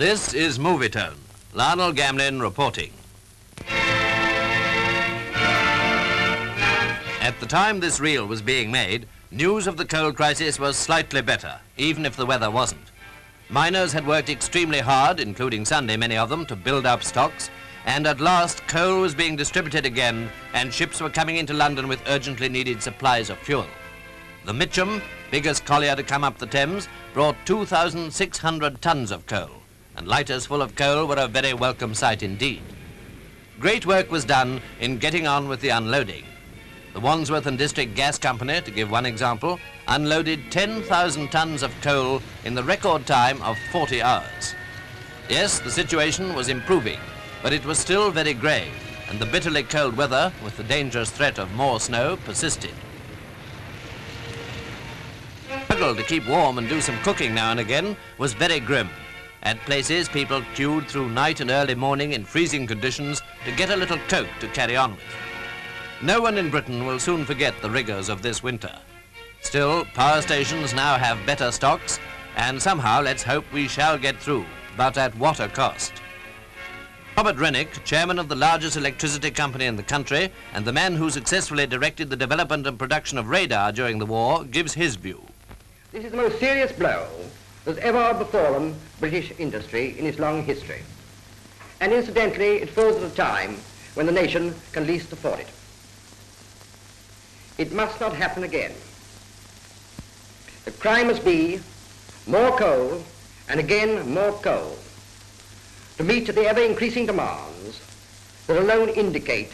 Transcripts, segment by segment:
This is Movietone. Lionel Gamlin reporting. At the time this reel was being made, news of the coal crisis was slightly better, even if the weather wasn't. Miners had worked extremely hard, including Sunday, many of them, to build up stocks, and at last coal was being distributed again, and ships were coming into London with urgently needed supplies of fuel. The Mitcham, biggest collier to come up the Thames, brought 2,600 tons of coal, and lighters full of coal were a very welcome sight indeed. Great work was done in getting on with the unloading. The Wandsworth and District Gas Company, to give one example, unloaded 10,000 tons of coal in the record time of 40 hours. Yes, the situation was improving, but it was still very grave, and the bitterly cold weather, with the dangerous threat of more snow, persisted. The struggle to keep warm and do some cooking now and again was very grim. At places, people queued through night and early morning in freezing conditions to get a little coke to carry on with. No one in Britain will soon forget the rigours of this winter. Still, power stations now have better stocks, and somehow let's hope we shall get through, but at what a cost. Robert Rennick, chairman of the largest electricity company in the country, and the man who successfully directed the development and production of radar during the war, gives his view. This is the most serious blow that's ever befallen British industry in its long history. And incidentally, it falls at a time when the nation can least afford it. It must not happen again. The cry must be more coal, and again more coal, to meet the ever-increasing demands that alone indicate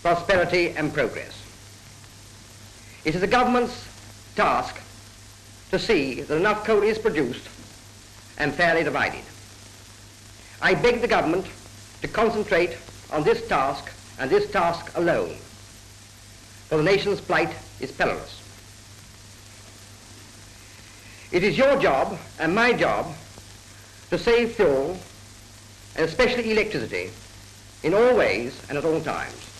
prosperity and progress. It is the government's task to see that enough coal is produced and fairly divided. I beg the government to concentrate on this task and this task alone, for the nation's plight is perilous. It is your job and my job to save fuel, and especially electricity, in all ways and at all times.